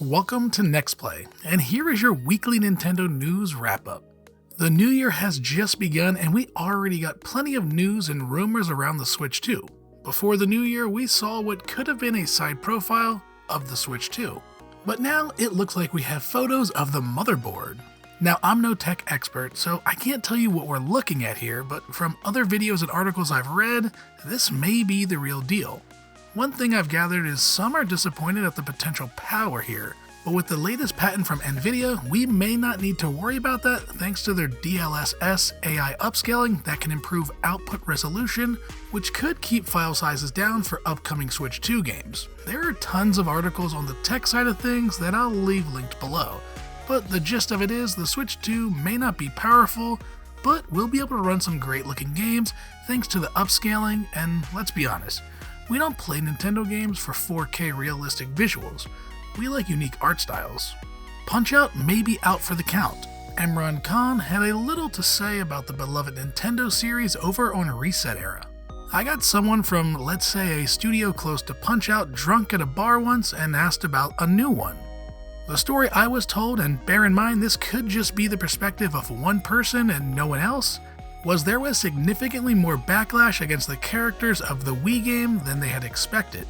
Welcome to Next Play, and here is your weekly Nintendo news wrap-up. The new year has just begun and we already got plenty of news and rumors around the Switch 2. Before the new year, we saw what could have been a side profile of the Switch 2. But now it looks like we have photos of the motherboard. Now, I'm no tech expert, so I can't tell you what we're looking at here, but from other videos and articles I've read, this may be the real deal. One thing I've gathered is some are disappointed at the potential power here, but with the latest patent from Nvidia, we may not need to worry about that thanks to their DLSS AI upscaling that can improve output resolution, which could keep file sizes down for upcoming Switch 2 games. There are tons of articles on the tech side of things that I'll leave linked below, but the gist of it is the Switch 2 may not be powerful, but we'll be able to run some great looking games thanks to the upscaling, and let's be honest, we don't play Nintendo games for 4K realistic visuals. We like unique art styles. Punch-Out may be out for the count. Imran Khan had a little to say about the beloved Nintendo series over on Reset Era. I got someone from, let's say, a studio close to Punch-Out drunk at a bar once and asked about a new one. The story I was told, and bear in mind this could just be the perspective of one person and no one else, was there was significantly more backlash against the characters of the Wii game than they had expected.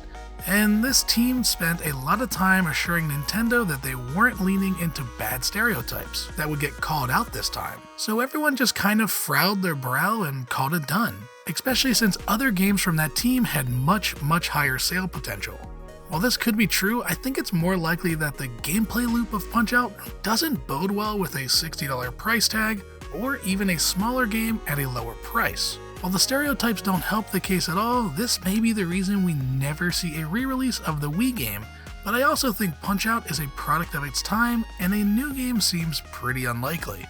And this team spent a lot of time assuring Nintendo that they weren't leaning into bad stereotypes that would get called out this time. So everyone just kind of frowned their brow and called it done, especially since other games from that team had much higher sale potential. While this could be true, I think it's more likely that the gameplay loop of Punch-Out doesn't bode well with a $60 price tag or even a smaller game at a lower price. While the stereotypes don't help the case at all, this may be the reason we never see a re-release of the Wii game, but I also think Punch-Out is a product of its time and a new game seems pretty unlikely.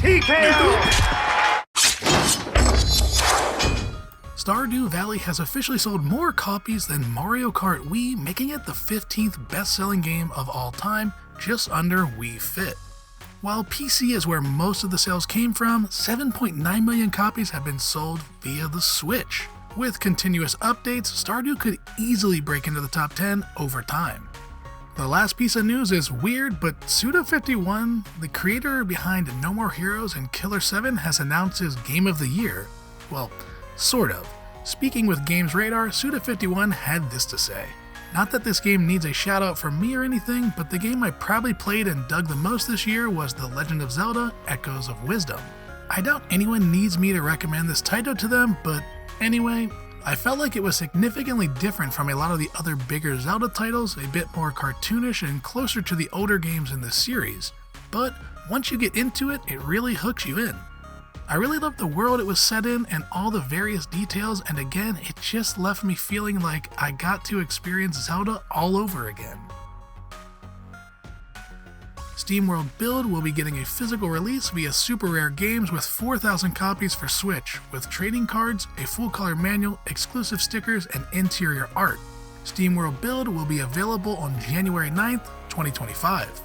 TKO! Stardew Valley has officially sold more copies than Mario Kart Wii, making it the 15th best-selling game of all time, just under Wii Fit. While PC is where most of the sales came from, 7.9 million copies have been sold via the Switch. With continuous updates, Stardew could easily break into the top 10 over time. The last piece of news is weird, but Suda51, the creator behind No More Heroes and Killer 7, has announced his Game of the Year. Well, sort of. Speaking with Games Radar, Suda51 had this to say. Not that this game needs a shout out from me or anything, but the game I probably played and dug the most this year was The Legend of Zelda: Echoes of Wisdom. I doubt anyone needs me to recommend this title to them, but anyway, I felt like it was significantly different from a lot of the other bigger Zelda titles, a bit more cartoonish and closer to the older games in this series. But once you get into it, it really hooks you in. I really loved the world it was set in and all the various details, and again, it just left me feeling like I got to experience Zelda all over again. SteamWorld Build will be getting a physical release via Super Rare Games with 4,000 copies for Switch, with trading cards, a full-color manual, exclusive stickers, and interior art. SteamWorld Build will be available on January 9th, 2025.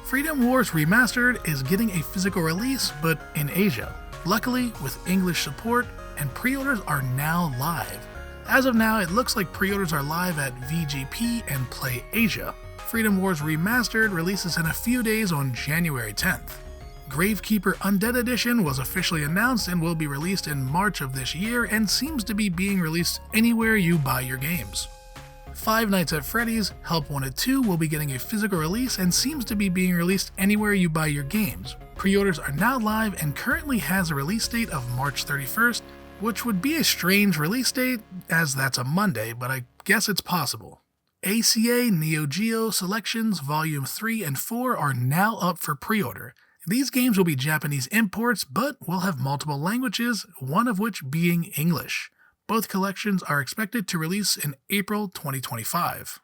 Freedom Wars Remastered is getting a physical release, but in Asia. Luckily, with English support, and pre-orders are now live. As of now, it looks like pre-orders are live at VGP and Play Asia. Freedom Wars Remastered releases in a few days on January 10th. Gravekeeper Undead Edition was officially announced and will be released in March of this year and seems to be being released anywhere you buy your games. Five Nights at Freddy's Help Wanted 2 will be getting a physical release and seems to be being released anywhere you buy your games. Pre-orders are now live and currently has a release date of March 31st, which would be a strange release date as that's a Monday, but I guess it's possible. ACA Neo Geo Selections Volume 3 and 4 are now up for pre-order. These games will be Japanese imports, but will have multiple languages, one of which being English. Both collections are expected to release in April 2025.